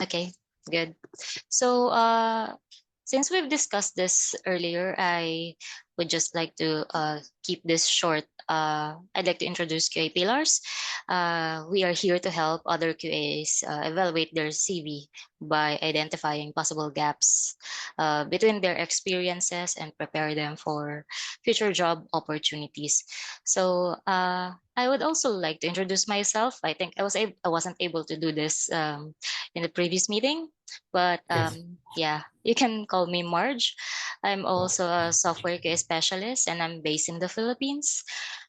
Okay, good. So, since we've discussed this earlier, I would just like to keep this short. I'd like to introduce QA pillars. We are here to help other QAs evaluate their CV by identifying possible gaps between their experiences and prepare them for future job opportunities. So, I would also like to introduce myself. I think I wasn't able to do this in the previous meeting. But Yes. yeah, you can call me Marj. I'm Oh, also a software QA specialist and I'm based in the Philippines.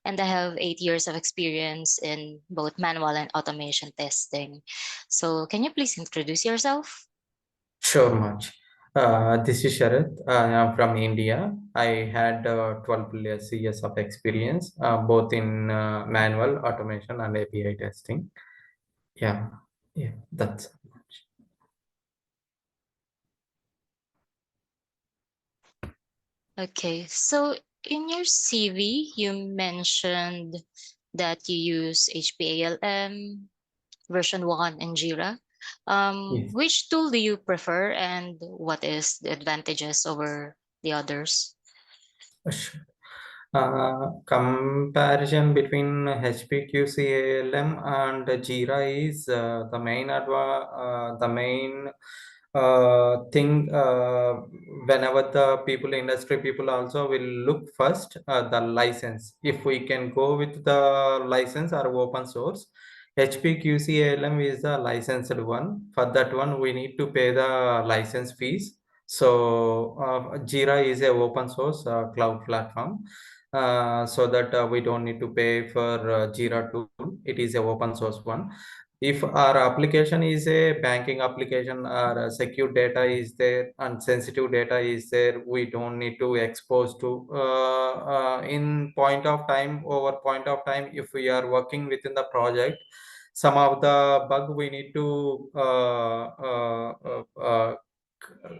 And I have 8 years of experience in both manual and automation testing. So can you please introduce yourself? sure, much. This is Sharath. I am from India. I had 12 years of experience, both in manual automation and API testing. Yeah, yeah, that's much. Okay, so in your CV, you mentioned that you use HPALM, version 1, and Jira. Yes. Which tool do you prefer and what is the advantages over the others? Sure. Comparison between HPQCALM and Jira is the main thing. Whenever the people, industry people also will look first the license. If we can go with the license or open source, HPQCALM is the licensed one. For that one, we need to pay the license fees. So Jira is a open source cloud platform, so that we don't need to pay for Jira tool. It is a open source one. If our application is a banking application or secure data is there and sensitive data is there, we don't need to expose to in point of time, over point of time. If we are working within the project, some of the bug we need to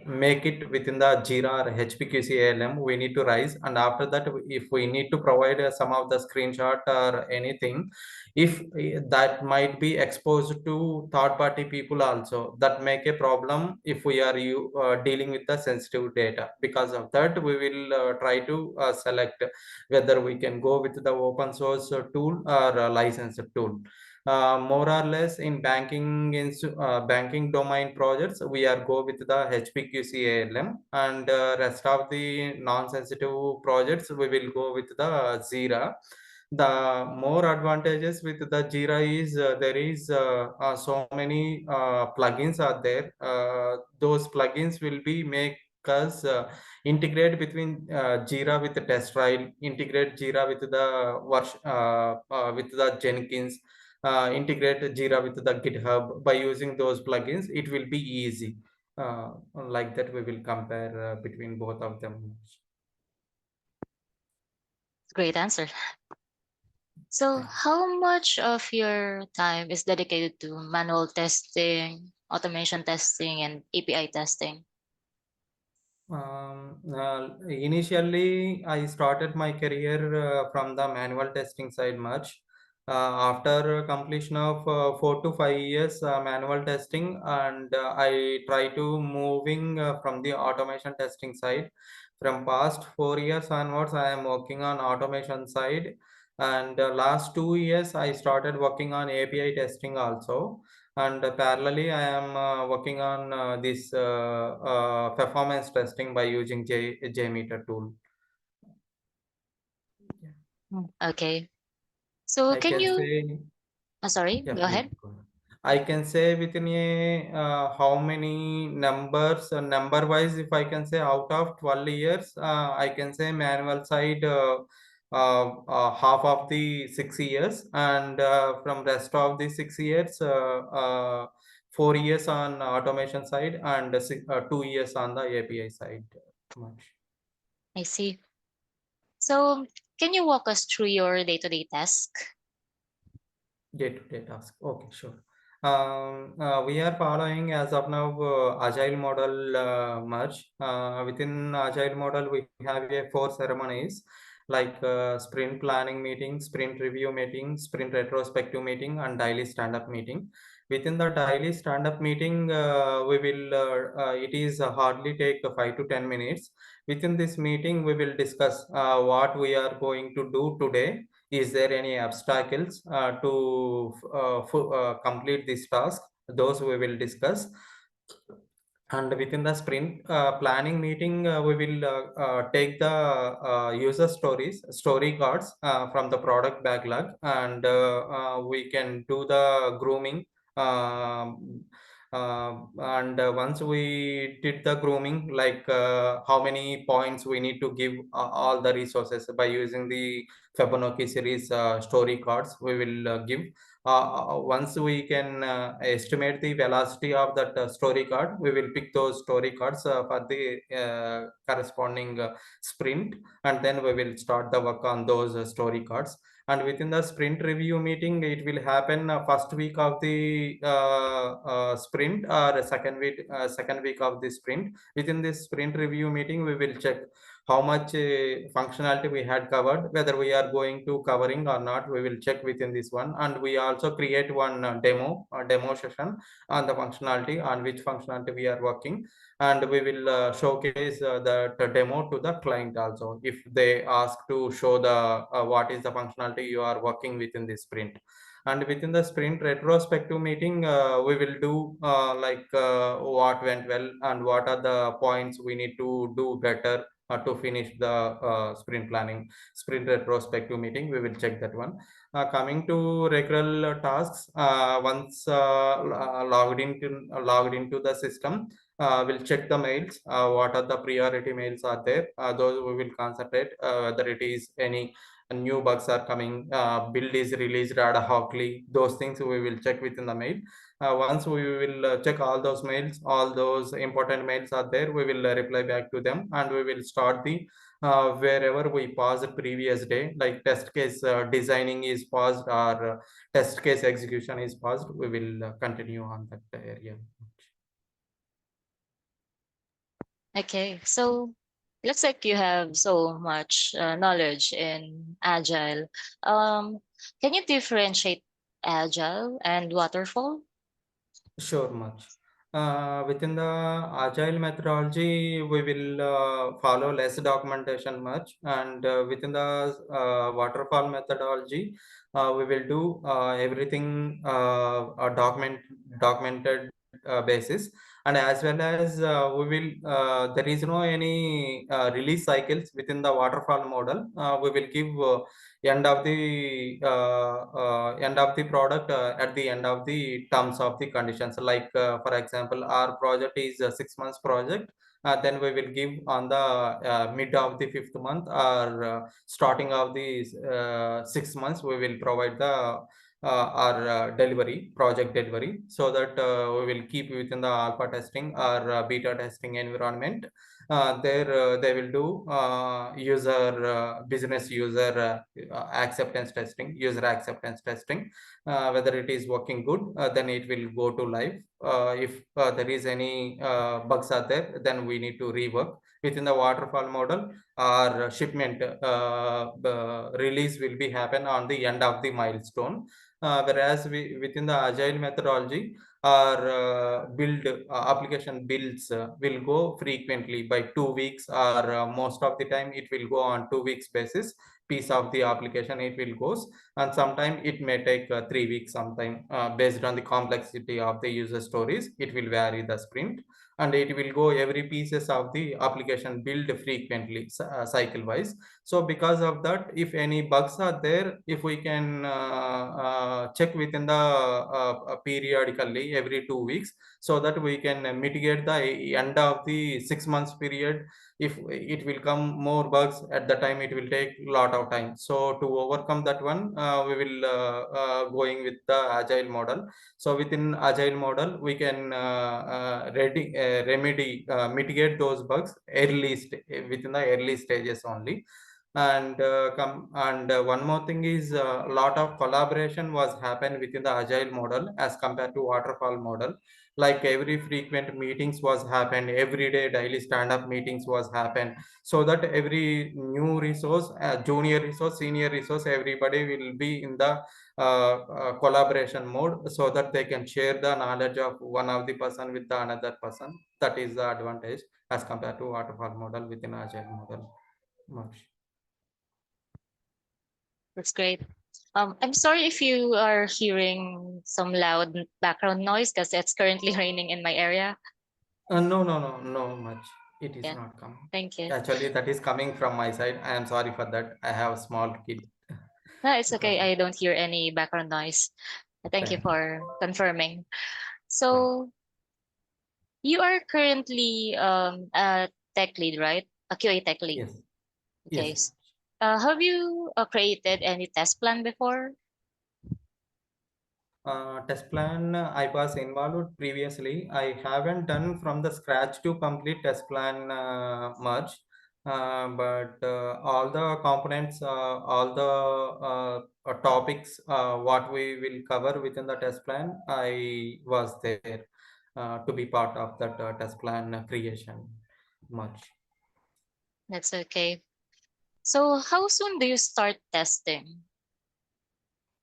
make it within the Jira or HPQC ALM, we need to rise. And after that, if we need to provide some of the screenshot or anything, if that might be exposed to third party people also, that make a problem if we are dealing with the sensitive data. Because of that, we will try to select whether we can go with the open source tool or a licensed tool. More or less in banking domain projects, we are go with the HPQCALM, and rest of the non-sensitive projects we will go with the Jira. The more advantages with the Jira is there is so many plugins are there. Those plugins will be make us integrate between Jira with the test file, integrate Jira with the with the Jenkins, integrate Jira with the GitHub. By using those plugins, it will be easy. Like that, we will compare between both of them. Great answer. So, Thanks. how much of your time is dedicated to manual testing, automation testing, and API testing? Initially, I started my career from the manual testing side much. After completion of 4 to 5 years manual testing, and I try to moving from the automation testing side. From past 4 years onwards, I am working on automation side, and last 2 years I started working on API testing also. And parallelly, I am working on this performance testing by using JMeter tool. Yeah. Okay. So, I can can you? say, Sorry, yeah, go please ahead. go ahead. I can say within a how many numbers, number wise, if I can say out of 12 years, I can say manual side half of the 6 years, and from rest of the 6 years, 4 years on automation side, and 2 years on the API side. Much. I see. So, can you walk us through your day-to-day task? Day-to-day task. Okay, sure. We are following as of now agile model, March. Within agile model, we have a 4 ceremonies. like sprint planning meeting, sprint review meeting, sprint retrospective meeting, and daily stand-up meeting. Within the daily stand-up meeting, we will it is hardly take 5 to 10 minutes. Within this meeting, we will discuss what we are going to do today. Is there any obstacles to complete this task? Those we will discuss. And within the sprint planning meeting, we will take the user story cards from the product backlog, and we can do the grooming. um, and once we did the grooming, like how many points we need to give all the resources by using the Fibonacci series story cards, we will give. Once we can estimate the velocity of that story card, we will pick those story cards for the corresponding sprint, and then we will start the work on those story cards. And within the sprint review meeting, it will happen first week of the sprint, or second week of the sprint. Within this sprint review meeting, we will check how much functionality we had covered, whether we are going to covering or not. We will check within this one, and we also create one demo session on the functionality, on which functionality we are working, and we will showcase that demo to the client also, if they ask to show the what is the functionality you are working within this sprint. And within the sprint retrospective meeting, we will do what went well and what are the points we need to do better to finish the sprint planning. Sprint retrospective meeting, we will check that one. Coming to regular tasks, once logged into the system, we'll check the mails. What are the priority mails are there? Those we will concentrate. Whether it is any new bugs are coming, build is released ad hocly. Those things we will check within the mail. Once we will check all those mails, all those important mails are there, we will reply back to them, and we will start the wherever we paused previous day, like test case designing is paused, or test case execution is paused. We will continue on that area. Okay, so looks like you have so much knowledge in agile. Can you differentiate agile and waterfall? Sure, much. Within the agile methodology, we will follow less documentation much, and within the waterfall methodology, we will do everything documented basis, and as well as we will there is no any release cycles within the waterfall model. We will give end of the end of the product at the end of the terms of the conditions, like for example, our project is a 6 months project. Then we will give on the mid of the fifth month, or starting of the 6 months, we will provide the our delivery project delivery, so that we will keep within the alpha testing or beta testing environment. There they will do business user acceptance testing, user acceptance testing. Whether it is working good, then it will go to live. If there is any bugs are there, then we need to rework. Within the waterfall model, our shipment release will be happen on the end of the milestone. Whereas within the agile methodology, our application builds will go frequently by 2 weeks, or most of the time it will go on 2 weeks basis. Piece of the application it will goes, and sometime it may take 3 weeks, sometime based on the complexity of the user stories, it will vary the sprint. And it will go every pieces of the application build frequently, cycle wise. So because of that, if any bugs are there, if we can check within the periodically every 2 weeks, so that we can mitigate the end of the 6 months period. If it will come more bugs at the time, it will take a lot of time. So to overcome that one, we will going with the agile model. So within agile model, we can mitigate those bugs within the early stages only. And one more thing is, a lot of collaboration was happened within the agile model as compared to waterfall model. like every frequent meetings was happened, every day daily stand up meetings was happened, so that every new resource, junior resource, senior resource, everybody will be in the collaboration mode, so that they can share the knowledge of one of the person with the another person. That is the advantage as compared to waterfall model within agile model. Marj. That's great. I'm sorry if you are hearing some loud background noise because it's currently raining in my area. No, no, no, no much. It is Yeah, not coming. thank you. Actually, that is coming from my side. I am sorry for that. I have a small kid. No, it's Because okay. of I don't hear any background noise. Thank you thank you. for confirming. Yeah. So you are currently a tech lead, right? A QA tech lead. Yes. Okay. Yes. Have you created any test plan before? Test plan, I was involved previously. I haven't done from the scratch to complete test plan much, but all the components, all the topics, what we will cover within the test plan, I was there to be part of that test plan creation much. That's okay. So how soon do you start testing?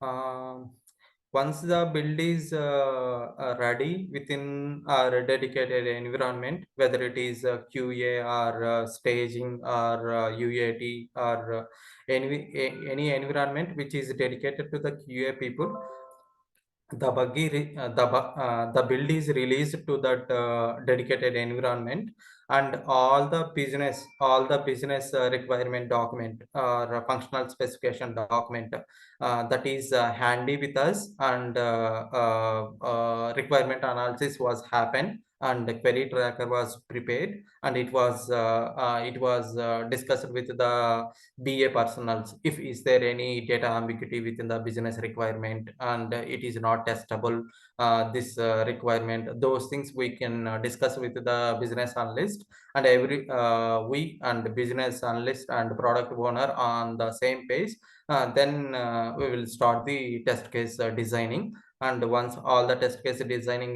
Um, Once the build is ready within our dedicated environment, whether it is QA or staging or UAT or any environment which is dedicated to the QA people, the build is released to that dedicated environment, and all the business requirement document or functional specification document that is handy with us, and requirement analysis was happened, and the query tracker was prepared, and it was discussed with the BA personals if is there any data ambiguity within the business requirement, and it is not testable, this requirement. Those things we can discuss with the business analyst, and every we and the business analyst and product owner on the same page. Then we will start the test case designing, and once all the test case designing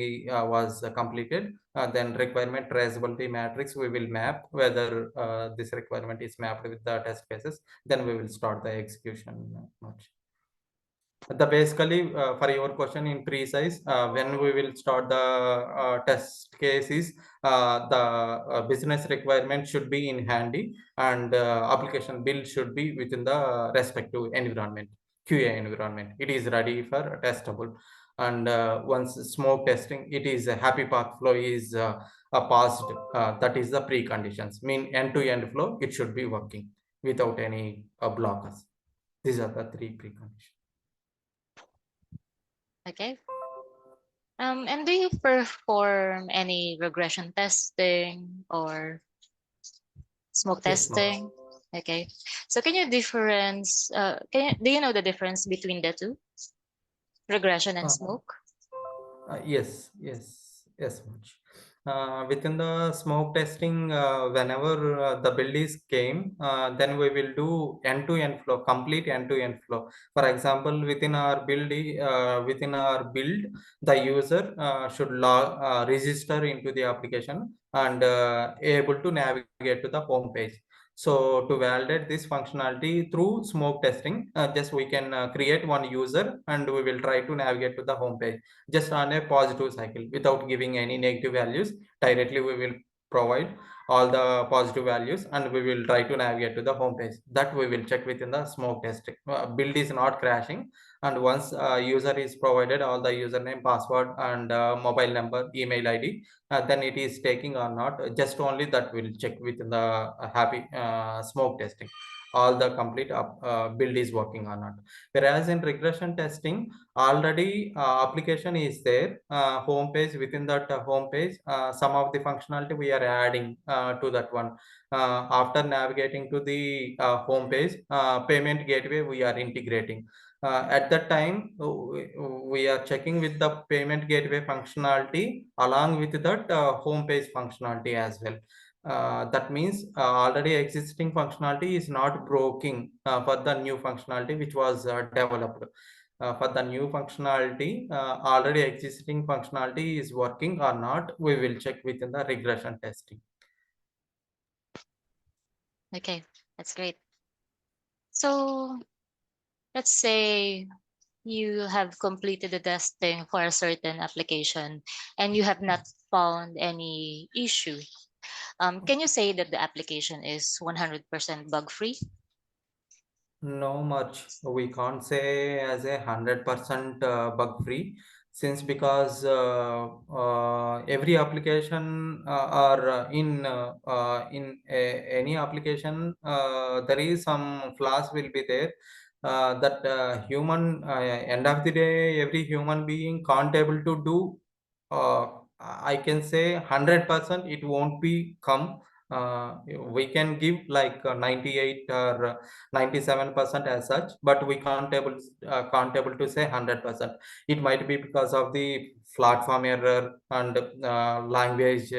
was completed, then requirement traceability matrix we will map whether this requirement is mapped with the test cases. Then we will start the execution much. The basically for your question in precise, when we will start the test cases, the business requirement should be in handy, and application build should be within the respective environment, QA environment. It is ready for testable, and once smoke testing, it is a happy path flow is passed. That is the preconditions. Mean end-to-end flow, it should be working without any blockers. These are the three preconditions. Okay. And do you perform any regression testing or smoke Yes, much. testing? Okay. So can you difference do you know the difference between the two? Regression and Uh, smoke? yes, yes, yes, much. Within the smoke testing, whenever the build is came, then we will do end-to-end flow, complete end-to-end flow. For example, within our build, the user should register into the application, and able to navigate to the home page. So to validate this functionality through smoke testing, just we can create one user, and we will try to navigate to the home page just on a positive cycle without giving any negative values. Directly we will provide all the positive values, and we will try to navigate to the home page. That we will check within the smoke testing. Build is not crashing, and once user is provided all the username, password, and mobile number, email ID, then it is taking or not. Just only that will check within the happy smoke testing. All the complete build is working or not. Whereas in regression testing, already application is there, home page. Within that home page, some of the functionality we are adding to that one. After navigating to the home page, payment gateway we are integrating. At that time, we are checking with the payment gateway functionality along with that home page functionality as well. That means already existing functionality is not broken for the new functionality which was developed. For the new functionality, already existing functionality is working or not, we will check within the regression testing. Okay, that's great. So let's say you have completed the testing for a certain application and you have not found any issue. Can you say that the application is 100% bug free? No much. We can't say as 100% bug free, since because every application or in any application there is some flaws will be there. That human end of the day, every human being can't able to do. Uh, I can say 100% it won't be come. We can give like 98 or 97% as such, but we can't able to say 100%. It might be because of the platform error and language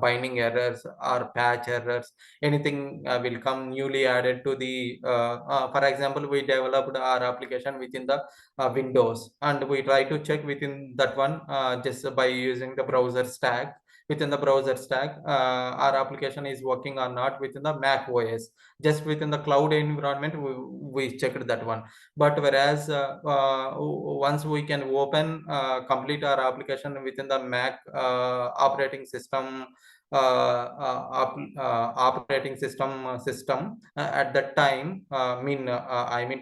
binding errors or patch errors. Anything will come newly added to the for example, we developed our application within the Windows, and we try to check within that one just by using the browser stack. Within the browser stack, our application is working or not within the Mac OS. Just within the cloud environment, we checked that one. But whereas once we can open complete our application within the Mac operating system system at that time, I mean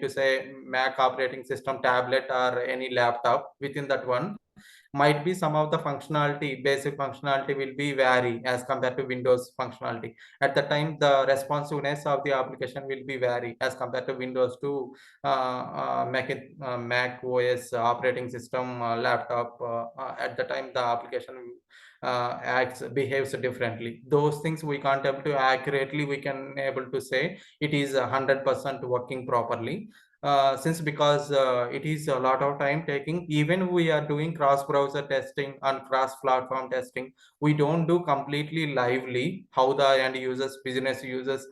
to say Mac operating system tablet or any laptop within that one, might be some of the functionality, basic functionality will be vary as compared to Windows functionality. At the time, the responsiveness of the application will be vary as compared to Windows to Mac OS operating system laptop. At the time, the application acts behaves differently. Those things we can't able to accurately we can able to say it is 100% working properly, since because it is a lot of time taking. Even we are doing cross browser testing and cross platform testing, we don't do completely lively how the end users, business users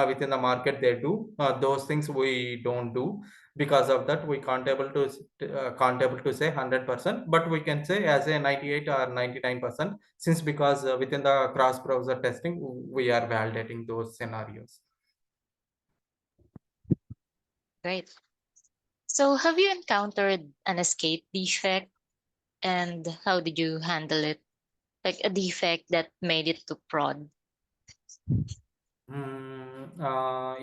within the market they do. Those things we don't do. Because of that, we can't able to say 100%, but we can say as a 98 or 99%, since because within the cross browser testing we are validating those scenarios. Great. So have you encountered an escape defect and how did you handle it? Like a defect that made it to prod.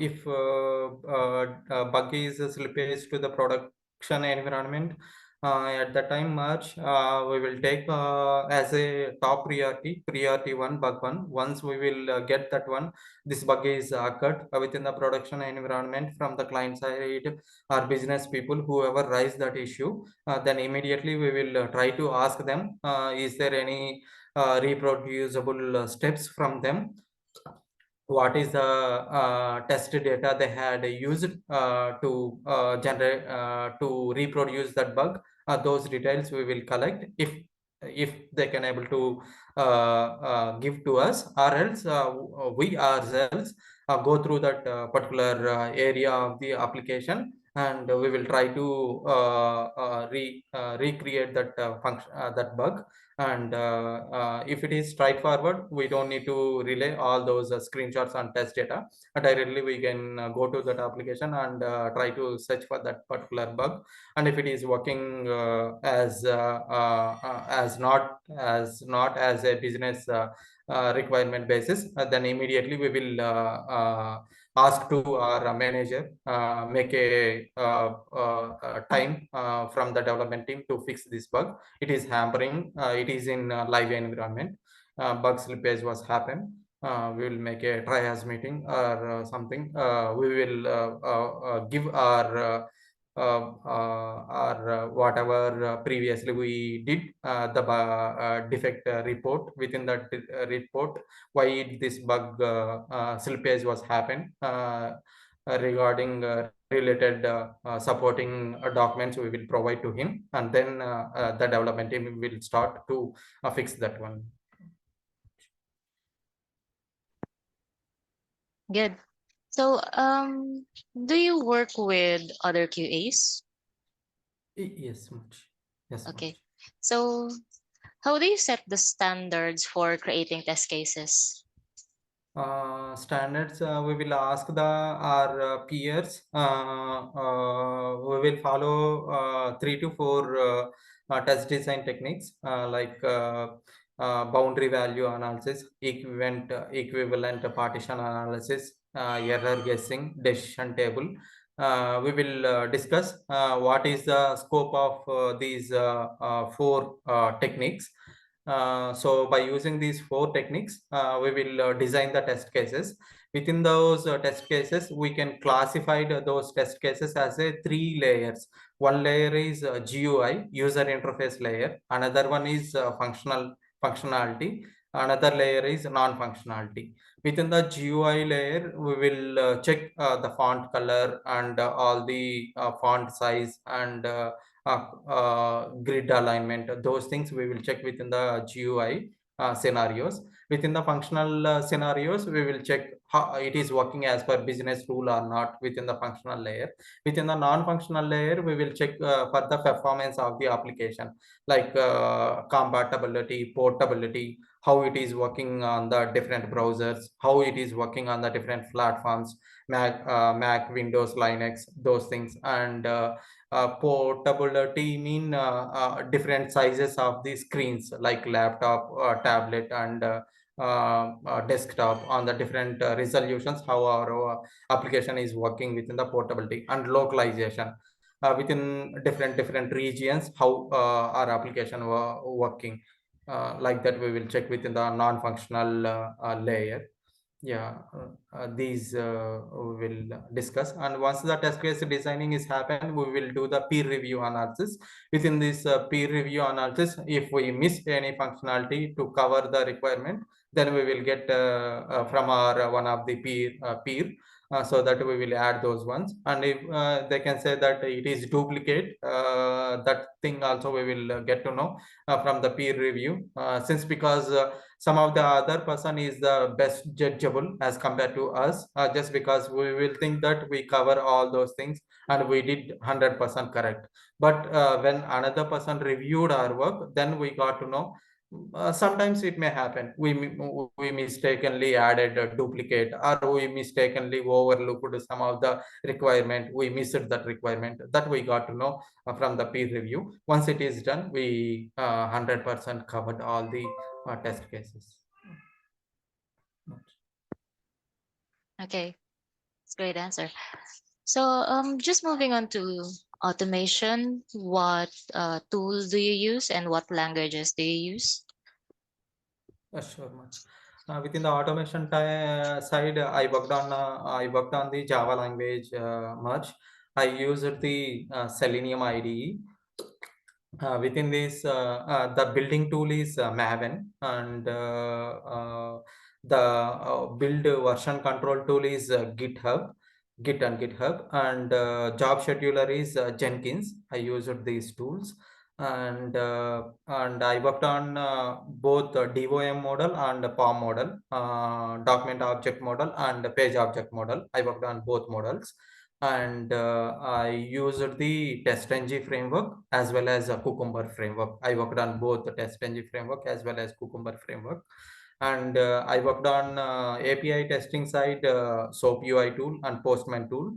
If bug is a slippage to the production environment, at the time March, we will take as a top priority one bug one. Once we will get that one, this bug is occurred within the production environment from the client side or business people, whoever raised that issue, then immediately we will try to ask them, is there any reproducible steps from them, what is the test data they had used to generate to reproduce that bug. Those details we will collect if they can able to give to us, or else we ourselves go through that particular area of the application, and we will try to recreate that function, that bug. And if it is straightforward, we don't need to relay all those screenshots and test data. Directly we can go to that application and try to search for that particular bug. And if it is working as not as a business requirement basis, then immediately we will ask to our manager, make a time from the development team to fix this bug. It is hampering, it is in live environment, bug slippage was happen. We will make a triage meeting or something. We will give whatever previously we did, the defect report. Within that report, why this bug slippage was happened, regarding related supporting documents we will provide to him, and then the development team will start to fix that one. Good. So do you work with other QAs? Yes, much. Yes, Okay. much. So how do you set the standards for creating test cases? Standards, we will ask the our peers. We will follow 3 to 4 test design techniques, like boundary value analysis, equivalent partition analysis, error guessing, decision table. We will discuss what is the scope of these 4 techniques. So by using these 4 techniques, we will design the test cases. Within those test cases, we can classify those test cases as a 3 layers. One layer is GUI, user interface layer. Another one is functionality. Another layer is non-functionality. Within the GUI layer, we will check the font color and all the font size and grid alignment. Those things we will check within the GUI scenarios. Within the functional scenarios, we will check how it is working as per business rule or not within the functional layer. Within the non-functional layer, we will check for the performance of the application, like compatibility, portability, how it is working on the different browsers, how it is working on the different platforms, Mac, Windows, Linux, those things. And portability mean different sizes of the screens, like laptop, tablet, and desktop, on the different resolutions, how our application is working within the portability. And localization, within different regions, how our application working, like that we will check within the non-functional layer. Yeah, these we will discuss. And once the test case designing is happened, we will do the peer review analysis. Within this peer review analysis, if we miss any functionality to cover the requirement, then we will get from our one of the peer, so that we will add those ones. And if they can say that it is duplicate, that thing also we will get to know from the peer review, since because some of the other person is the best judgeable as compared to us, just because we will think that we cover all those things and we did 100% correct. But when another person reviewed our work, then we got to know sometimes it may happen we mistakenly added a duplicate, or we mistakenly overlooked some of the requirement, we missed that requirement. That we got to know from the peer review. Once it is done, we 100% covered all the test cases. Okay, it's a great answer. So just moving on to automation, what tools do you use and what languages do you use? Sure, much. Within the automation side, I worked on the Java language much. I used the Selenium IDE. Within this, the building tool is Maven, and the build version control tool is Git and GitHub, and job scheduler is Jenkins. I used these tools, and I worked on both DOM model and POM model, document object model and page object model. I worked on both models. And I used the TestNG framework as well as a Cucumber framework. I worked on both the TestNG framework as well as Cucumber framework. And I worked on API testing side, SOAP UI tool and Postman tool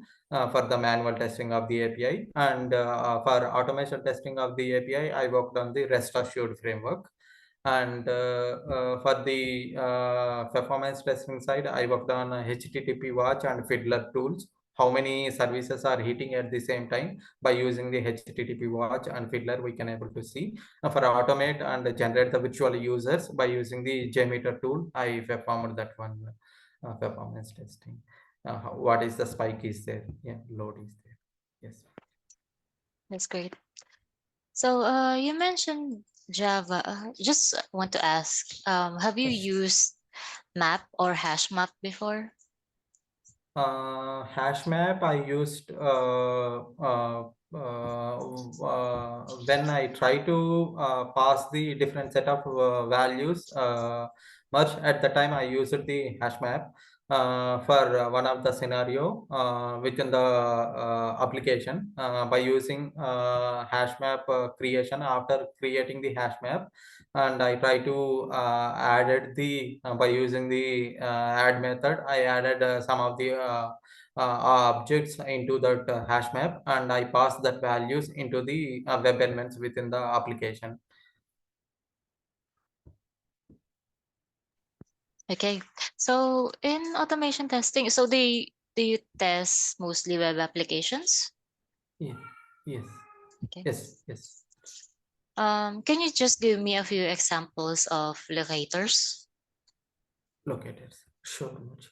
for the manual testing of the API. And for automation testing of the API, I worked on the REST assured framework. And for the performance testing side, I worked on HTTP watch and Fiddler tools. How many services are hitting at the same time? By using the HTTP watch and Fiddler, we can able to see. For automate and generate the virtual users by using the JMeter tool, I performed that one performance testing. What is the spike is there? Yeah, load is there. Yes. That's great. So you mentioned Java. Just want to ask, have you Yes. used map or hash map before? Hash map I used when I try to pass the different set of values. Much at the time I used the hash map. for one of the scenario within the application by using hash map creation. After creating the hash map, and I try to added the by using the add method, I added some of the objects into that hash map, and I pass that values into the web elements within the application. Okay. So in automation testing, so do you test mostly web applications? Yeah. Yes. Okay. Yes. Can you just give me a few examples of locators? Locators. Sure, much.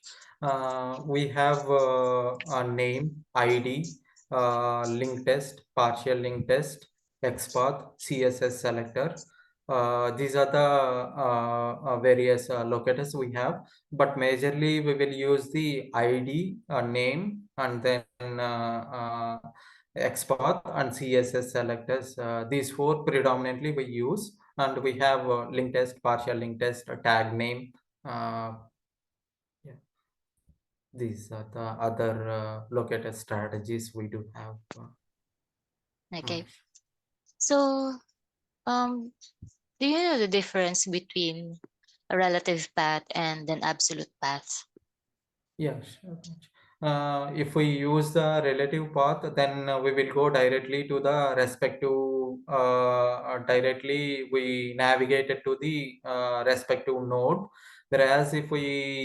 We have a name, ID, link test, partial link test, XPath, CSS selector. These are the various locators we have, but majorly we will use the ID, name, and then XPath and CSS selectors. These four predominantly we use, and we have link test, partial link test, tag name. Uh, yeah, these are the other locator strategies we do have. Okay. Manish. So um, do you know the difference between a relative path and an absolute path? Yeah, sure. If we use the relative path, then we will go directly to the respective, directly we navigate it to the respective node. Whereas if we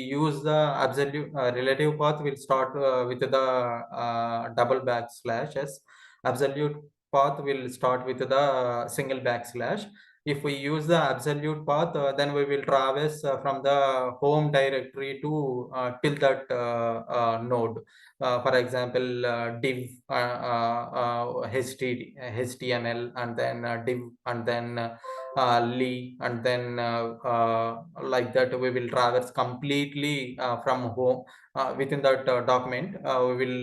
use the absolute relative path, we'll start with the double backslashes. Absolute path will start with the single backslash. If we use the absolute path, then we will traverse from the home directory to till that node. For example, div HTML, and then div, and then li, and then like that we will traverse completely from home. Within that document, we will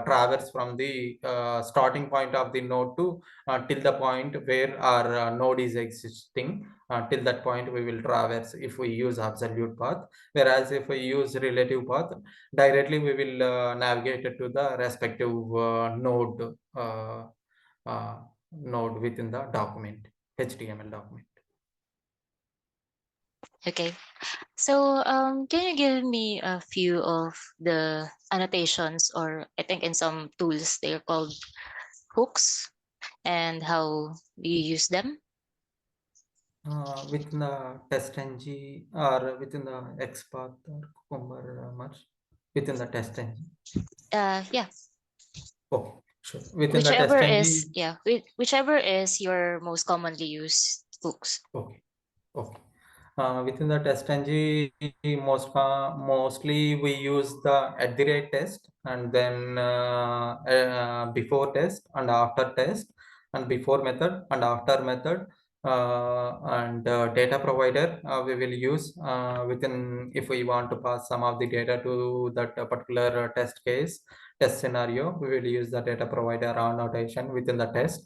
traverse from the starting point of the node to till the point where our node is existing. Till that point we will traverse if we use absolute path. Whereas if we use relative path, directly we will navigate it to the respective uh, node within the document, HTML document. Okay. So can you give me a few of the annotations, or I think in some tools they're called hooks, and how do you use them? Within the test ng or within the XPath or Cucumber much within the test engine. Yeah, Okay, sure. Within the whichever test is engine. yeah, whichever is your most commonly used hooks. Okay. Okay. Within the test ng, mostly we use the at the rate test, and then before test and after test, and before method and after method, and data provider we will use within if we want to pass some of the data to that particular test scenario, we will use the data provider annotation within the test.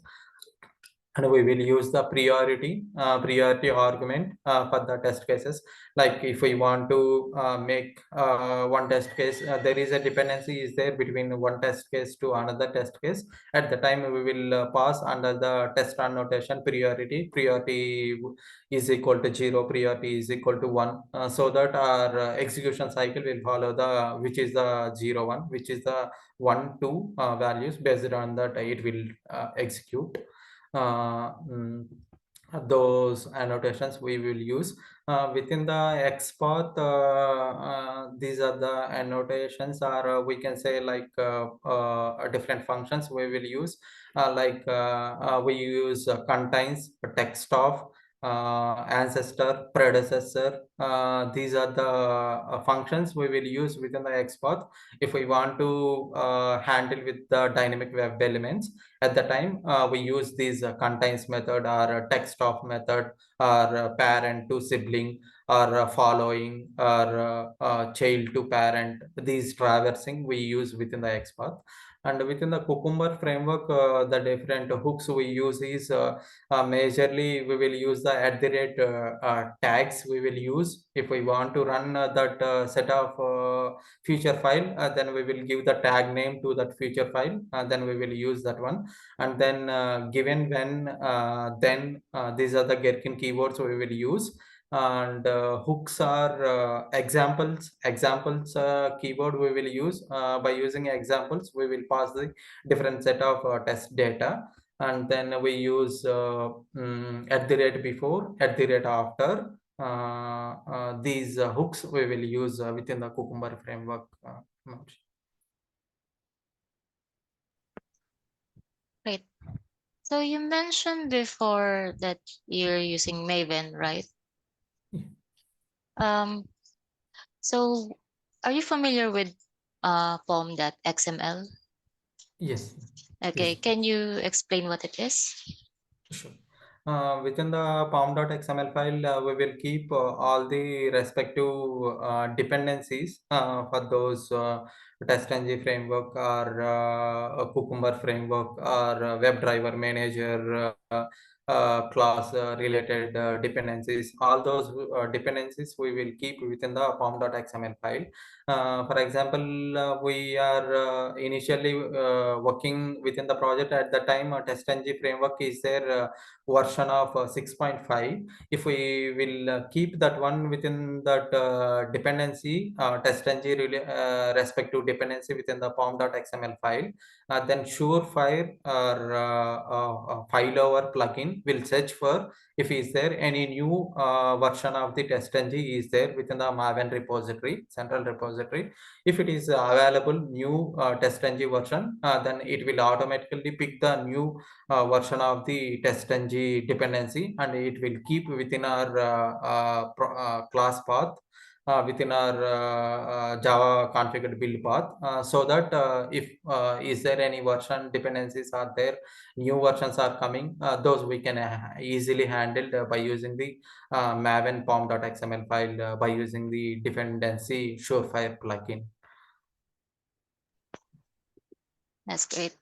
And we will use the priority argument for the test cases. Like if we want to make one test case, there is a dependency is there between one test case to another test case. At the time we will pass under the test annotation priority is equal to 0, priority is equal to 1, so that our execution cycle will follow the which is the 0 1, which is the 1 2 values. Based on that it will execute uh, mm, those annotations we will use within the XPath. These are the annotations, or we can say like different functions we will use. We use contains, text of, ancestor, predecessor. These are the functions we will use within the XPath if we want to handle with the dynamic web elements. At the time we use these contains method, or text of method, or parent to sibling, or following, or child to parent. These traversing we use within the XPath. And within the Cucumber framework, the different hooks we use is majorly we will use the at the rate tags we will use. If we want to run that set of feature file, then we will give the tag name to that feature file, then we will use that one. And then given when, then these are the Gherkin keywords we will use. And hooks are examples keyword we will use. By using examples we will pass the different set of test data. And then we use at the rate before, at the rate after. These hooks we will use within the Cucumber framework. Marj. Great. So you mentioned before that you're using Maven, right? Yeah. Um, so are you familiar with pom.xml? Yes, Okay, yes. can you explain what it is? Sure. Within the pom.xml file, we will keep all the respective dependencies for those TestNG framework, or a Cucumber framework, or WebDriver Manager class related dependencies. All those dependencies we will keep within the pom.xml file. For example, we are initially working within the project. At the time, TestNG framework is there version of 6.5. If we will keep that one within that dependency, TestNG respective dependency within the pom.xml file, then Surefire or file over plugin will search for if is there any new version of the TestNG is there within the Maven repository, central repository. If it is available new TestNG version, then it will automatically pick the new version of the TestNG dependency, and it will keep within our class path, within our Java configured build path, so that if is there any version dependencies are there, new versions are coming, those we can easily handle by using the Maven pom.xml file, by using the dependency Surefire plugin. That's great.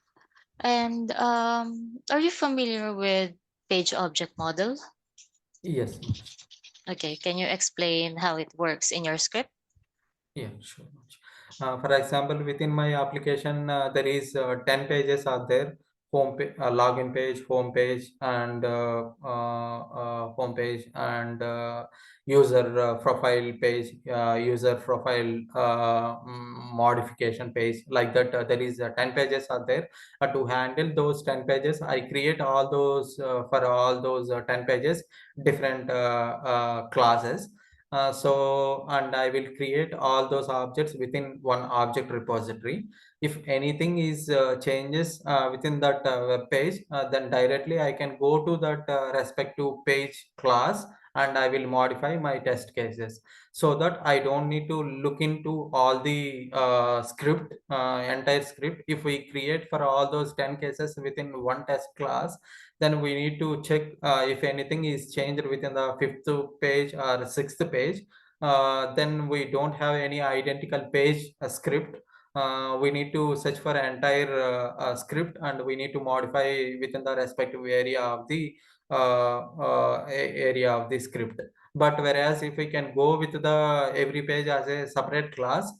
And are you familiar with page object model? Yes, Marj. Okay, can you explain how it works in your script? Yeah, sure. For example, within my application, there is 10 pages are there. Login page, home page, and home page, and user profile page, user profile modification page. Like that, there is 10 pages are there. To handle those 10 pages, I create all those for all those 10 pages different classes. And I will create all those objects within one object repository. If anything is changes within that web page, then directly I can go to that respective page class, and I will modify my test cases, so that I don't need to look into all the entire script. If we create for all those 10 cases within one test class, then we need to check if anything is changed within the fifth page or sixth page. Then we don't have any identical page script. We need to search for entire script, and we need to modify within the respective area of the area of the script. But whereas if we can go with the every page as a separate class,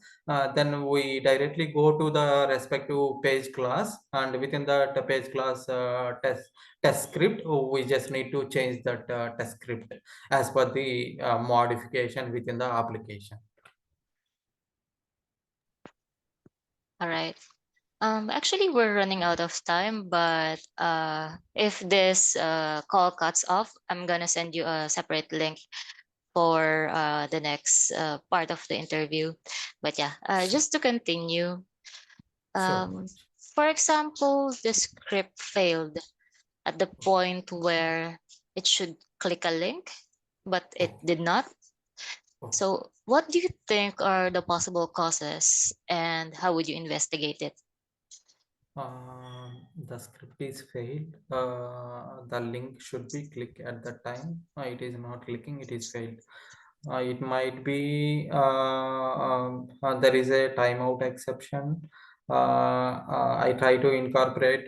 then we directly go to the respective page class, and within that page class test script, we just need to change that test script as per the modification within the application. All right. Actually, we're running out of time, but if this call cuts off, I'm gonna send you a separate link for the next part of the interview. But yeah, Sure, just to continue, sure, um, Marj. for example, the script failed at the point where it should click a link, but it Oh, did not. oh. So, what do you think are the possible causes, and how would you investigate it? The script is failed. The link should be click at the time. It is not clicking. It is failed. It might be there is a timeout exception. I try to incorporate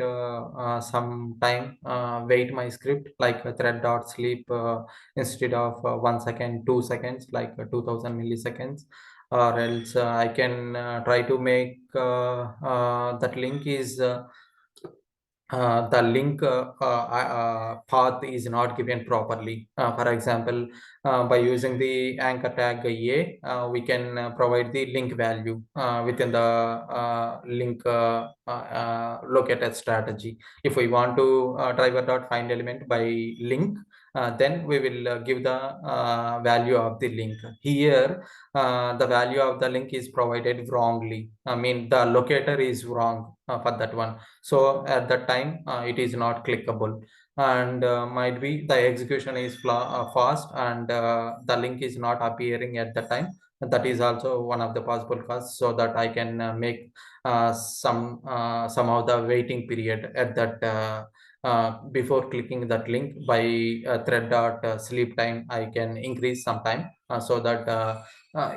some time, wait my script like a thread dot sleep instead of 1 second, 2 seconds, like 2000 milliseconds, or else I can try to make that link is the link path is not given properly. For example, by using the anchor tag A, we can provide the link value within the link located strategy. If we want to driver dot find element by link, then we will give the value of the link. Here, the value of the link is provided wrongly. I mean, the locator is wrong for that one, so at that time it is not clickable, and might be the execution is fast, and the link is not appearing at the time. That is also one of the possible cause, so that I can make some of the waiting period at that before clicking that link by thread dot sleep time. I can increase some time so that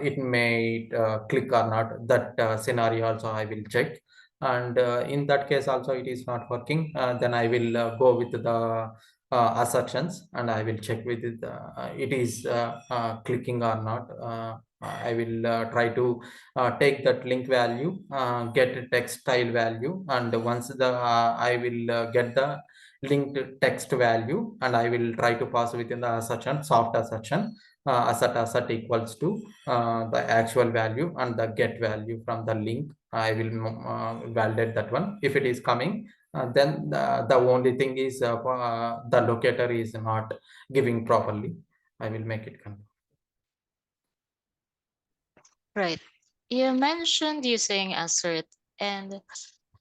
it may click or not. That scenario also I will check, and in that case also it is not working, then I will go with the assertions, and I will check with it is clicking or not. I will try to take that link value, get a text style value, and once the I will get the linked text value, and I will try to pass within the assertion, soft assertion, asset equals to the actual value and the get value from the link. I will validate that one. If it is coming, then the only thing is the locator is not giving properly. I will make it come. Right. You mentioned using assert, and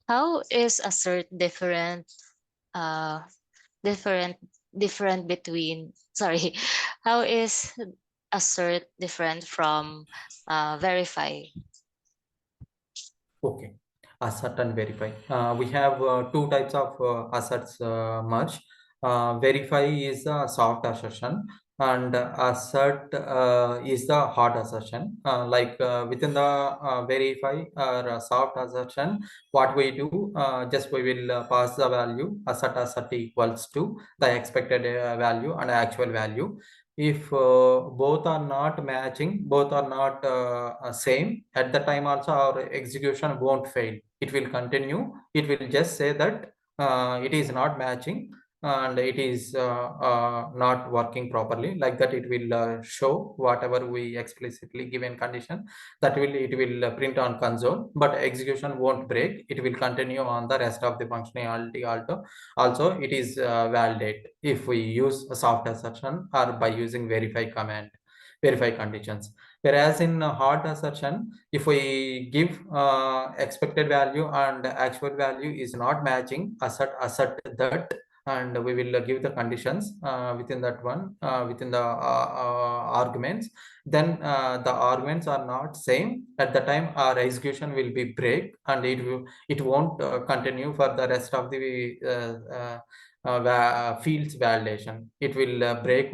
how is assert different? Uh, different different between sorry, how is assert different from verify? Okay. Assert and verify. We have two types of assets merge. Verify is a soft assertion, and assert is the hard assertion. Like within the verify or soft assertion, what we do, just we will pass the value assert equals to the expected value and actual value. If both are not matching, both are not same, at the time also our execution won't fail. It will continue. It will just say that it is not matching, and it is not working properly. Like that, it will show whatever we explicitly given condition. That will it will print on console, but execution won't break. It will continue on the rest of the functionality also. It is validate if we use a soft assertion or by using verify command, verify conditions. Whereas in hard assertion, if we give expected value and actual value is not matching, assert that, and we will give the conditions within that one, within the arguments. Then the arguments are not same. At the time, our execution will be break, and it won't continue for the rest of the fields validation. It will break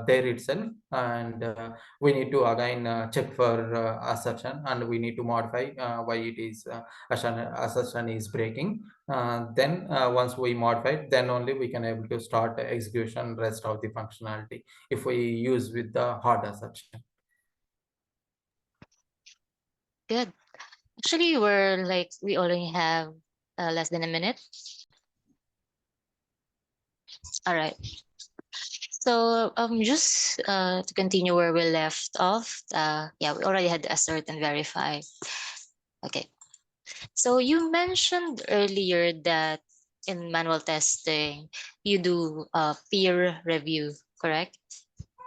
there itself, and we need to again check for assertion, and we need to modify why it is assertion is breaking. Then once we modify, then only we can able to start execution rest of the functionality if we use with the hard assertion. Good. Actually, we only have less than a minute. All right. So just to continue where we left off, yeah, we already had assert and verify. Okay. So you mentioned earlier that in manual testing, you do peer review, correct?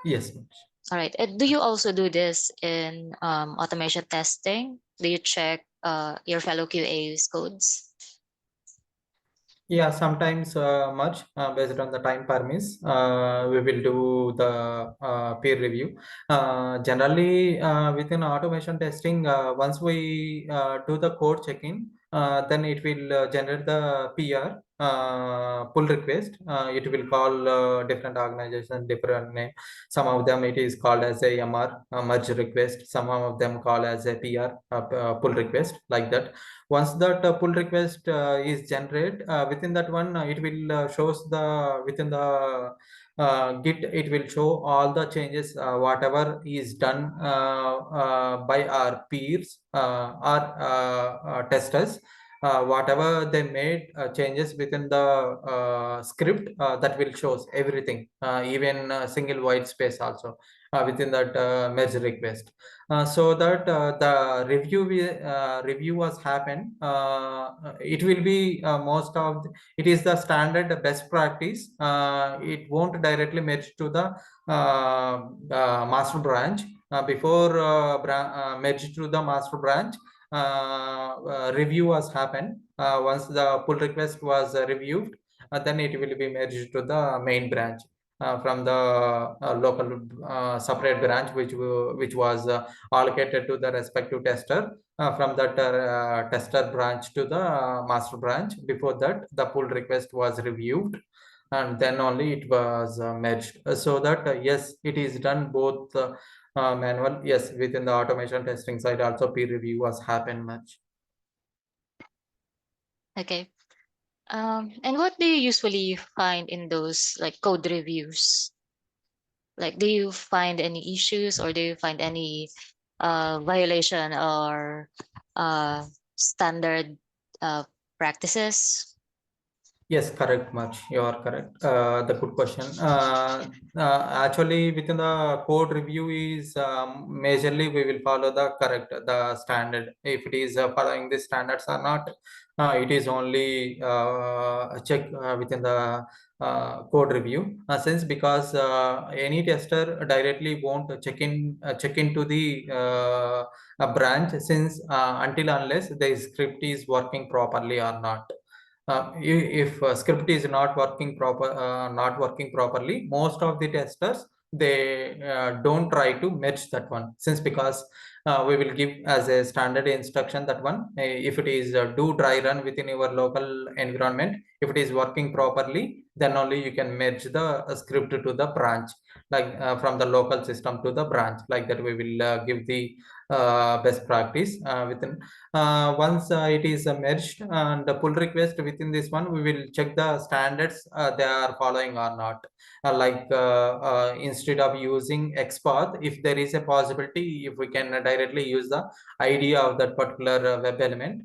Yes. All right. Do you also do this in automation testing? Do you check your fellow QA's codes? Yeah, sometimes much based on the time permits, we will do the peer review. Generally, within automation testing, once we do the code checking, then it will generate the PR. pull request. It will call different organization different name. Some of them it is called as a MR, merge request. Some of them call as a PR, pull request, like that. Once that pull request is generated, within that one, it will shows the within the Git, it will show all the changes, whatever is done by our peers or testers. Whatever they made changes within the script, that will shows everything, even single white space also within that merge request, so that review was happened. It will be most of it is the standard best practice. It won't directly merge to the master branch. Before merge to the master branch, review was happened. Once the pull request was reviewed, then it will be merged to the main branch from the local separate branch, which was allocated to the respective tester, from that tester branch to the master branch. Before that, the pull request was reviewed, and then only it was merged. So that yes, it is done both manual. Yes, within the automation testing side also peer review was happen much. Okay. And what do you usually find in those like code reviews? Like, do you find any issues, or do you find any violation or standard uh, practices? Yes, correct, Marj. You are correct. The good question. Actually, within the code review is majorly we will follow the correct, the standard. If it is following the standards or not, it is only check within the code review. Since because any tester directly won't check into the branch, since until unless the script is working properly or not. If script is not working properly, most of the testers, they don't try to merge that one, since because we will give as a standard instruction that one, if it is do dry run within your local environment, if it is working properly, then only you can merge the script to the branch, like from the local system to the branch, like that we will give the best practice within. Once it is merged and the pull request within this one, we will check the standards they are following or not. Instead of using XPath, if there is a possibility, if we can directly use the ID of that particular web element,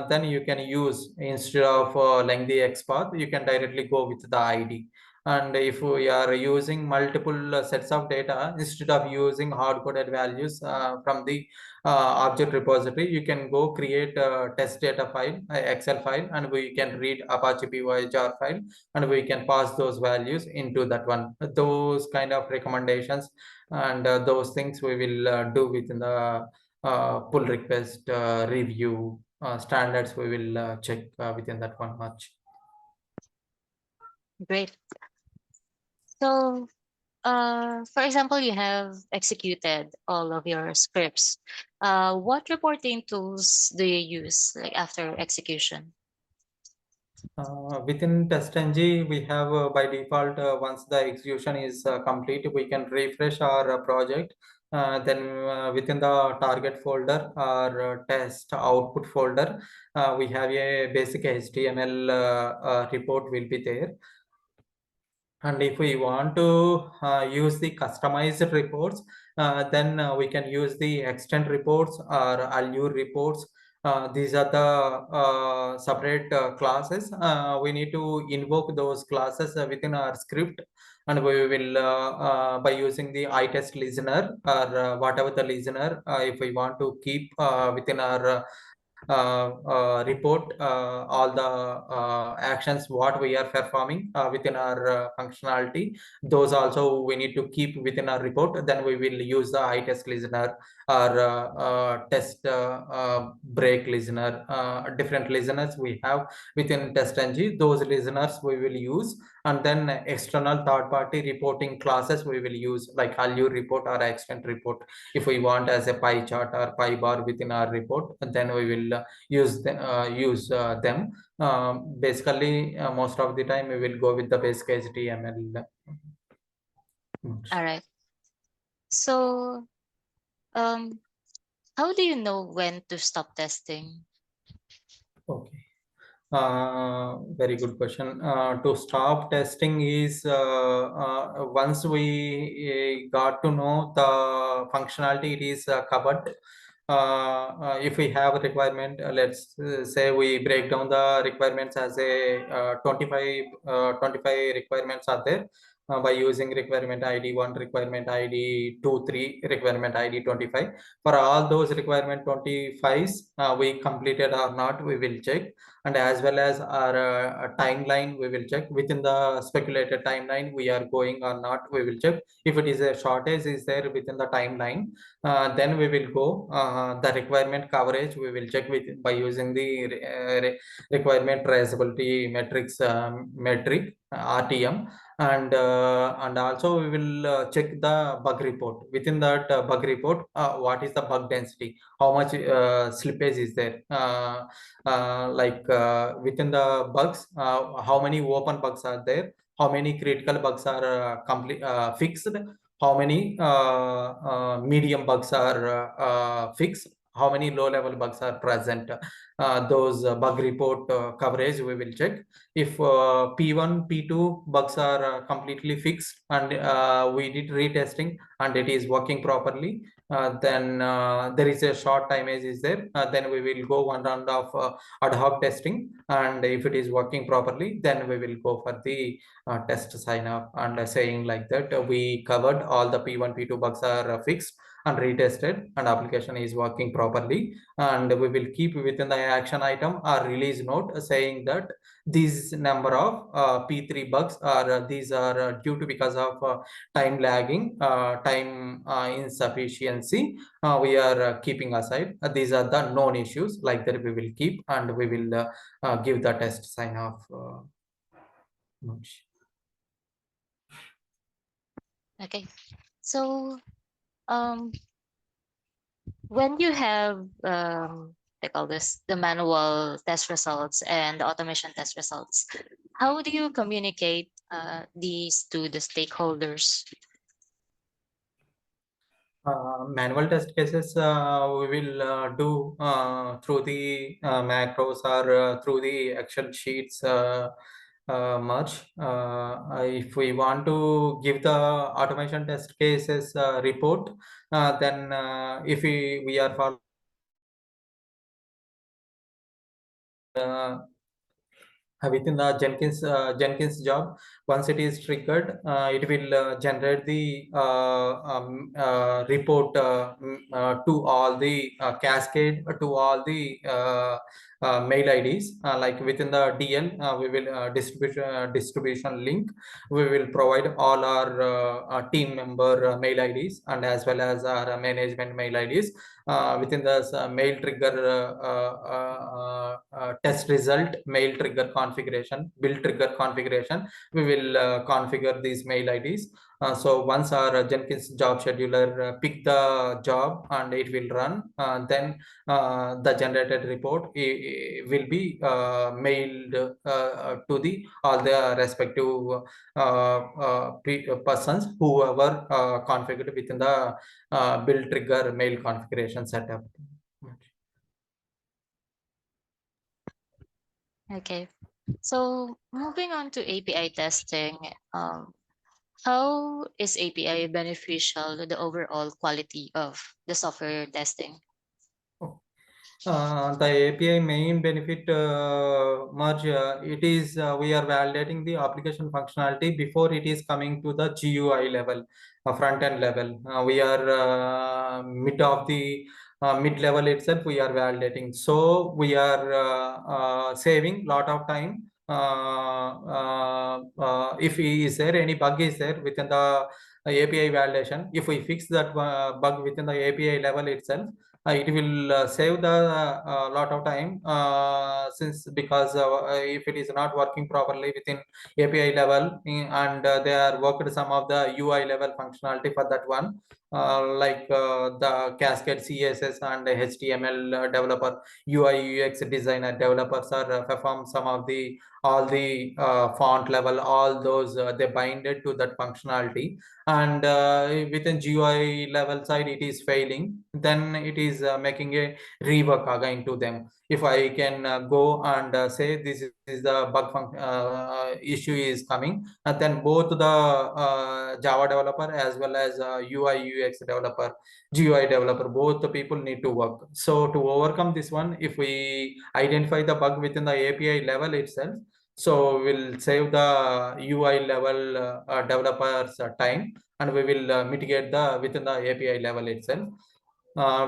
then you can use, instead of lengthy XPath, you can directly go with the ID. And if we are using multiple sets of data, instead of using hard-coded values from the object repository, you can go create a test data file, Excel file, and we can read Apache PyCharm file, and we can pass those values into that one. Those kind of recommendations and those things we will do within the pull request review standards. We will check within that one much. Great. So, for example, you have executed all of your scripts. What reporting tools do you use like after execution? Within TestNG, we have by default, once the execution is complete, we can refresh our project. Then within the target folder or test output folder, we have a basic HTML report will be there. And if we want to use the customized reports, then we can use the extent reports or allure reports. These are the separate classes. We need to invoke those classes within our script, and we will by using the iTest listener or whatever the listener, if we want to keep within our report all the actions what we are performing within our functionality, those also we need to keep within our report. Then we will use the iTest listener or test break listener. Different listeners we have within TestNG, those listeners we will use. And then external third party reporting classes we will use, like allure report or extent report. If we want as a pie chart or pie bar within our report, then we will will use them. Basically, most of the time we will go with the basic HTML. All right. So, um, how do you know when to stop testing? Okay. Very good question. To stop testing is once we got to know the functionality, it is covered. If we have a requirement, let's say we break down the requirements as a 25 requirements are there. By using requirement ID 1, requirement ID 2, 3, requirement ID 25. For all those requirement 25s, we completed or not, we will check, and as well as our timeline we will check. Within the speculated timeline we are going or not, we will check. If it is a shortage is there within the timeline, then we will go the requirement coverage we will check with by using the requirement traceability metrics metric RTM. And also we will check the bug report. Within that bug report, what is the bug density, how much slippage is there, within the bugs, how many open bugs are there, how many critical bugs are complete fixed, how many medium bugs are fixed, how many low level bugs are present. Those bug report coverage we will check. If P1 P2 bugs are completely fixed and we did retesting and it is working properly, then there is a short image is there, then we will go one round of ad hoc testing, and if it is working properly, then we will go for the test sign up and saying like that we covered all the P1 P2 bugs are fixed and retested and application is working properly, and we will keep within the action item or release note saying that these number of P3 bugs are these are due to because of time lagging, time insufficiency, we are keeping aside. These are the known issues like that we will keep, and we will give the test sign off. Marj. Okay. So, um, when you have they call this the manual test results and the automation test results, how do you communicate these to the stakeholders? Manual test cases we will do through the macros or through the Excel sheets much. If we want to give the automation test cases report, then if we are following within the Jenkins job, once it is triggered, it will generate the report to all the cascade to all the mail IDs. Like within the DL, we will distribution link. We will provide all our team member mail IDs and as well as our management mail IDs. Within the mail trigger test result, mail trigger configuration, build trigger configuration, we will configure these mail IDs. So once our Jenkins job scheduler pick the job and it will run, then the generated report will be mailed to the all the respective persons whoever configured within the build trigger mail configuration setup. Okay. So moving on to API testing, how is API beneficial to the overall quality of the software testing? The API main benefit, Marj, it is we are validating the application functionality before it is coming to the GUI level, front end level. We are mid level itself. We are validating, so we are saving lot of time. If is there any bug is there within the API validation, if we fix that bug within the API level itself, it will save the lot of time, since because if it is not working properly within API level, and they are worked some of the UI level functionality for that one, like the Cascade CSS and HTML developer, UI UX designer developers are perform some of the all the font level, all those they binded to that functionality, and within GUI level side it is failing, then it is making a rework again to them. If I can go and say this is the issue is coming, and then both the Java developer as well as UI UX developer, GUI developer, both the people need to work. So to overcome this one, if we identify the bug within the API level itself, so we'll save the UI level developers time, and we will mitigate the within the API level itself.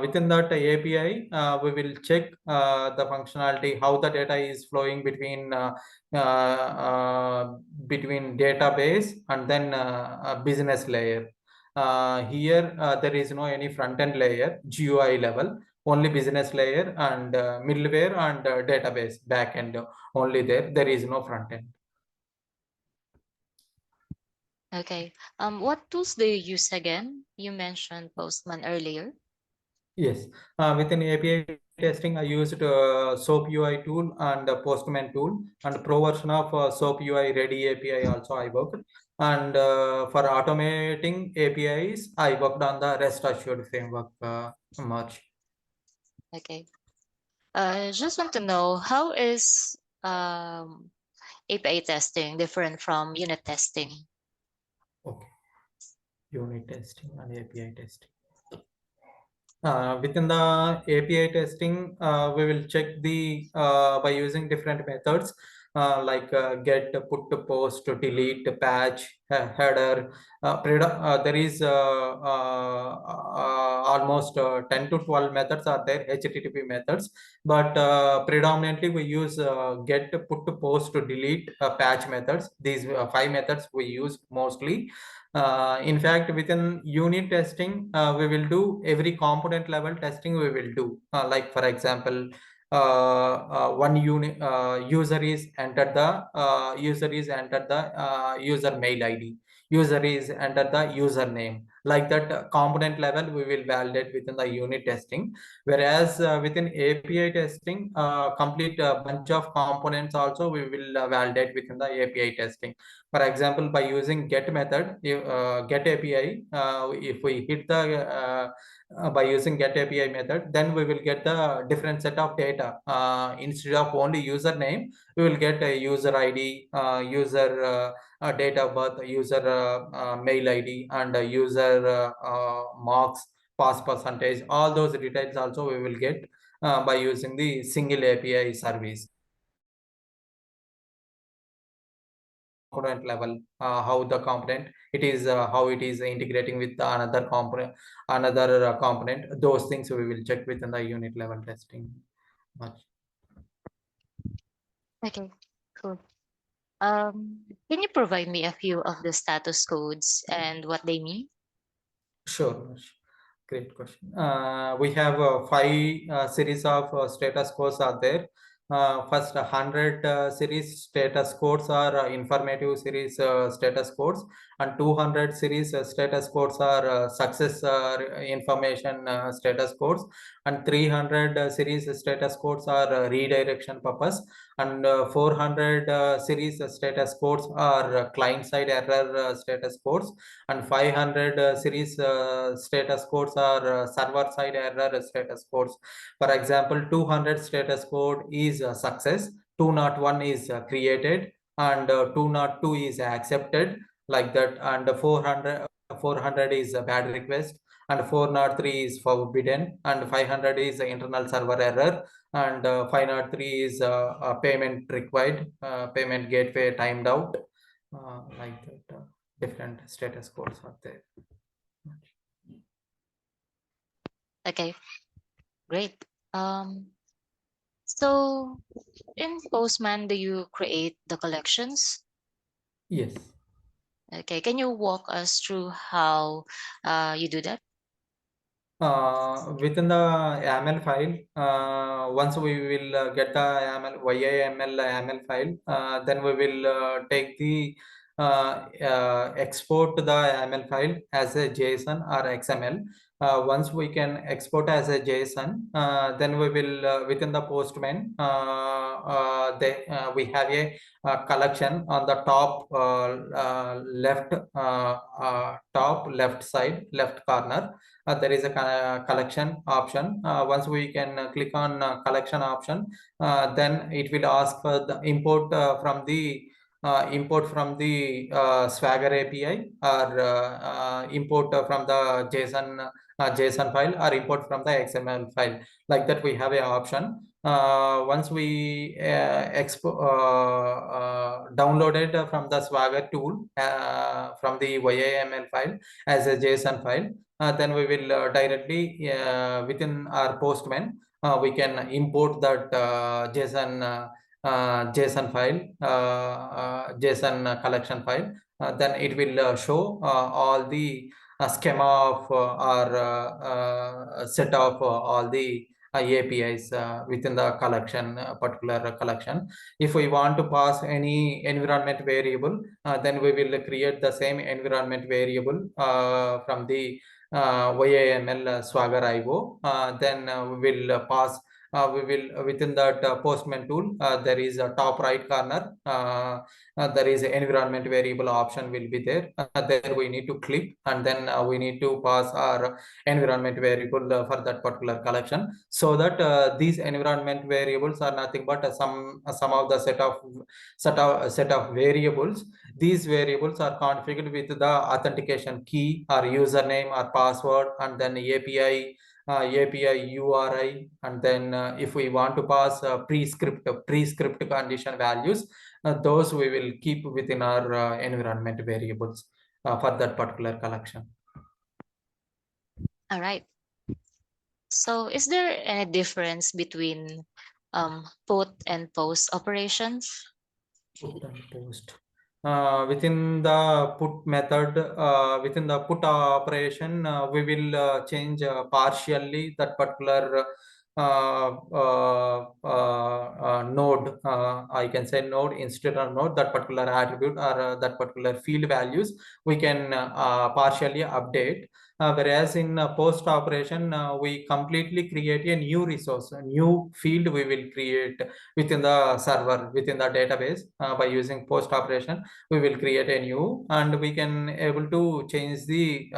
Within that API, we will check the functionality, how the data is flowing uh, between database and then business layer. Here, there is no any front end layer, GUI level, only business layer and middleware and database back end only there. There is no front end. Okay. What tools do you use again? You mentioned Postman earlier. Yes, within API testing, I used SOAP UI tool and Postman tool, and pro version of SOAP UI Ready API also I worked. And for automating APIs, I worked on the REST assured framework, Marj. Okay. Just want to know, how is API testing different from unit testing? Okay, unit testing and API testing. Within the API testing, we will check the by using different methods, like get, put, post, delete, patch, header. There is almost 10 to 12 methods are there, HTTP methods, but predominantly we use get, put, post, delete, patch methods. These five methods we use mostly. In fact, within unit testing, we will do every component level testing we will do. Like for example, one unit user is entered the user mail ID. User is entered the username. Like that component level, we will validate within the unit testing. Whereas within API testing, complete bunch of components also we will validate within the API testing. For example, by using get method, get API, if we hit the by using get API method, then we will get the different set of data. Instead of only username, we will get a user ID, user date of birth, user mail ID, and user marks, pass percentage. All those details also we will get by using the single API service. Component level, how the component it is, how it is integrating with the another component, those things we will check within the unit level testing much. Okay, cool. Can you provide me a few of the status codes and what they mean? Sure. Great question. We have five series of status codes are there. First, 100 series status codes are informative series status codes, and 200 series status codes are success information status codes, and 300 series status codes are redirection purpose, and 400 series status codes are client side error status codes, and 500 series status codes are server side error status codes. For example, 200 status code is success, 201 is created, and 202 is accepted, like that, and 400 is a bad request, and 403 is forbidden, and 500 is internal server error, and 503 is payment required, payment gateway timed out, like that. Different status codes are there. Okay, great. So in Postman, do you create the collections? Yes. Okay, can you walk us through how you do that? Within the YAML file, once we will get the YAML, YAML file, then we will take the export the YAML file as a JSON or XML. Once we can export as a JSON, then we will within the Postman, we have a collection on the top left side, left corner. There is a collection option. Once we can click on collection option, then it will ask for the import from the Swagger API, or import from the JSON file, or import from the XML file. Like that, we have a option. Once we downloaded from the Swagger tool, from the YAML file as a JSON file, then we will directly within our Postman, we can import that JSON file, JSON collection file. Then it will show all the schema of or set of all the APIs within the collection, particular collection. If we want to pass any environment variable, then we will create the same environment variable from the YAML Swagger IO. Then we will pass. We will within that Postman tool. There is a top right corner. There is an environment variable option will be there. There we need to click, and then we need to pass our environment variable for that particular collection, so that these environment variables are nothing but some of the set of variables. These variables are configured with the authentication key or username or password, and then API URI, and then if we want to pass prescript condition values, those we will keep within our environment variables for that particular collection. All right. So is there any difference between put and post operations? Put and post. Within the put method, within the put operation, we will change partially that particular node. I can say node instead of node, that particular attribute or that particular field values we can partially update. Whereas in post operation, we completely create a new resource, a new field we will create within the server, within the database. By using post operation, we will create a new, and we can able to change the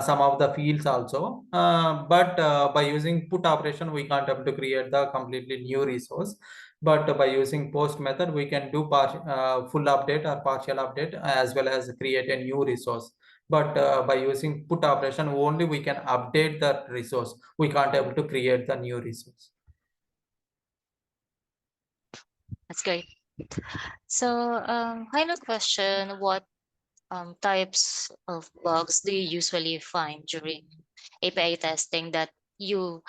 some of the fields also. But by using put operation, we can't able to create the completely new resource. But by using post method, we can do full update or partial update, as well as create a new resource. But by using put operation, only we can update that resource. We can't able to create the new resource. That's great. So final question, what types of bugs do you usually find during API testing that you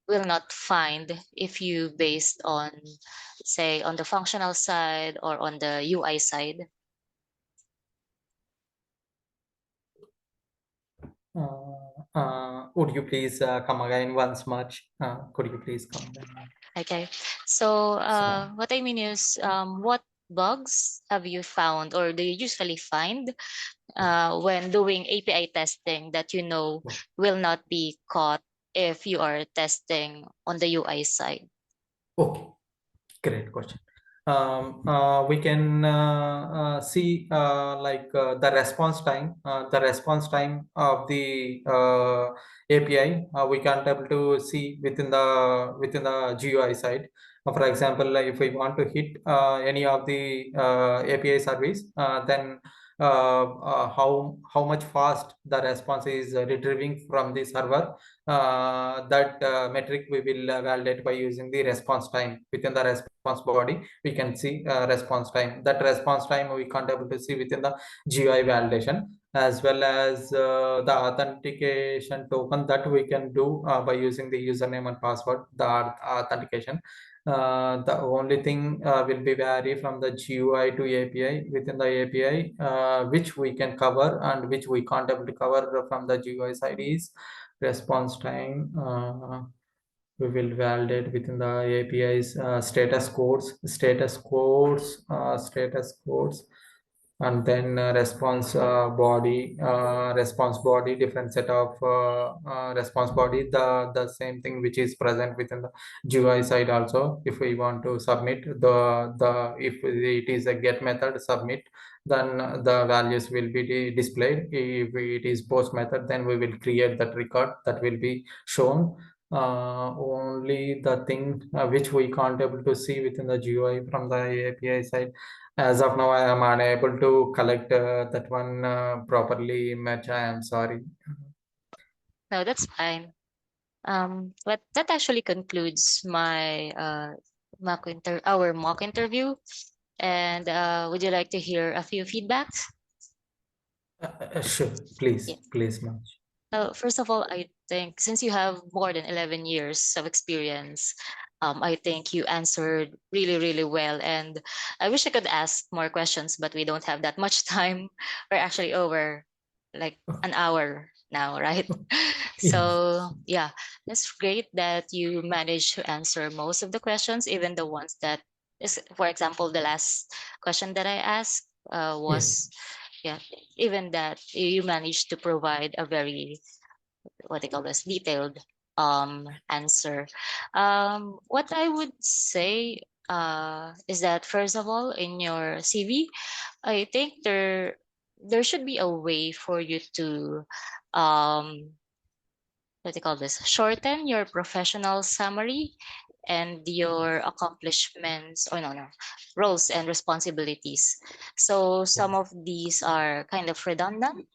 will not find if you based on, say, on the functional side or on the UI side? Would you please come again once, Marj? Could you please come again? Okay. So So, what I mean is, what bugs have you found or do you usually find when doing API testing that you know will not be caught if you are testing on the UI side? okay, great question. We can see the response time. The response time of the API, we can't able to see within the GUI side. For example, like if we want to hit any of the API service, then how much fast the response is retrieving from the server. That metric we will validate by using the response time. Within the response body, we can see response time. That response time we can't able to see within the GUI validation, as well as the authentication token that we can do by using the username and password, the authentication. The only thing will be vary from the GUI to API. Within the API, which we can cover and which we can't able to cover from the GUI side is response time. We will validate within the APIs status codes, and then response body, different set of response body, the same thing which is present within the GUI side also. If we want to submit the if it is a get method submit, then the values will be displayed. If it is post method, then we will create that record that will be shown. Only the thing which we can't able to see within the GUI from the API side. As of now, I am unable to collect that one properly, Marj. I am sorry. No, that's fine. But that actually concludes my our mock interview. And would you like to hear a few feedbacks? Sure, please, please, Marj. First of all, I think since you have more than 11 years of experience, I think you answered really, really well. And I wish I could ask more questions, but we don't have that much time. We're actually over like an hour now, right? Yes, So, yeah, that's great that you managed to answer most of the questions, even the ones that is, for example, the last question that I asked yes, was, yeah, even that you managed to provide a very, what they call this, detailed answer. What I would say is that, first of all, in your CV, I think there should be a way for you to what they call this, shorten your professional summary and your accomplishments, or no, roles and responsibilities. So some of these are kind of redundant,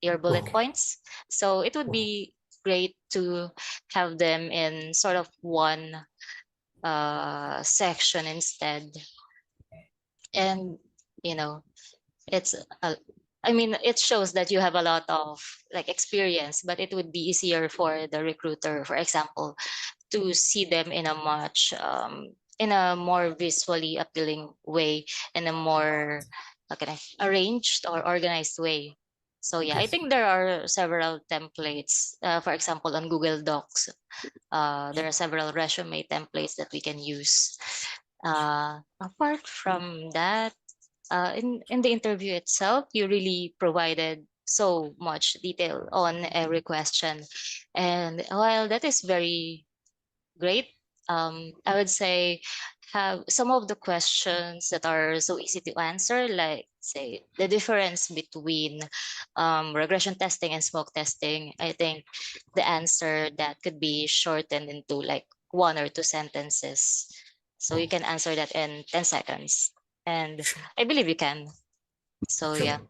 your bullet okay, points. So it would oh, be great to have them in sort of one section instead. And, you know, it's a, I mean, it shows that you have a lot of like experience, but it would be easier for the recruiter, for example, to see them in a more visually appealing way, in a more, how can I, arranged or organized way. So yeah, I yes, think there are several templates. For example, on Google Docs, there are several resume templates that we can use. Apart from that, in the interview itself, you really provided so much detail on every question, and while that is very great. I would say have some of the questions that are so easy to answer, like say the difference between regression testing and smoke testing. I think the answer that could be shortened into like one or two sentences. So you oh, can answer that in 10 seconds. And sure, I believe you can. So yeah. sure,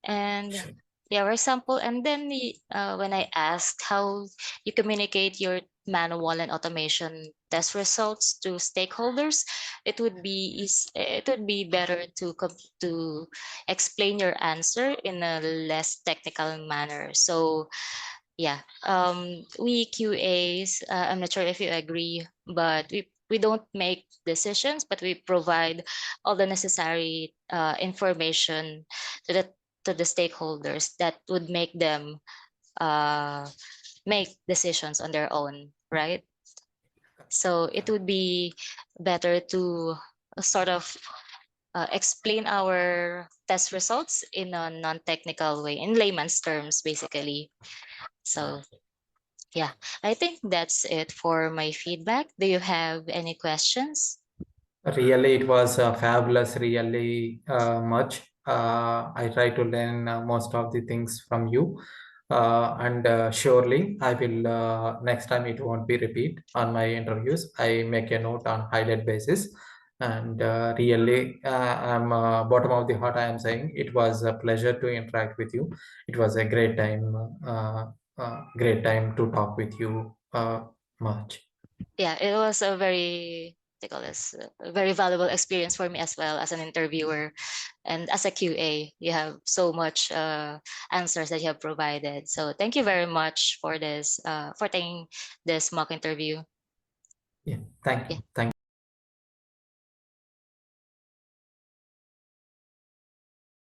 And sure, yeah, for example, and then when I asked how you communicate your manual and automation test results to stakeholders, it would be better to to explain your answer in a less technical manner. So yeah, we QAs, I'm not sure if you agree, but we don't make decisions, but we provide all the necessary information to the stakeholders that would make them uh, make decisions on their own, right? So it would be better to sort of explain our test results in a non-technical way, in layman's terms, basically. So yeah, I think that's it for my feedback. Do you have any questions? really, it was fabulous, really much. I try to learn most of the things from you. And surely I will, next time it won't be repeat on my interviews. I make a note on highlight basis. And really, I'm bottom of the heart, I am saying it was a pleasure to interact with you. It was a great time to talk with you, Marj. Yeah, it was a very, what do you call this, a very valuable experience for me as well as an interviewer and as a QA. You have so much answers that you have provided. So thank you very much for this, for taking this mock interview. Yeah, thank Yeah. you. Thank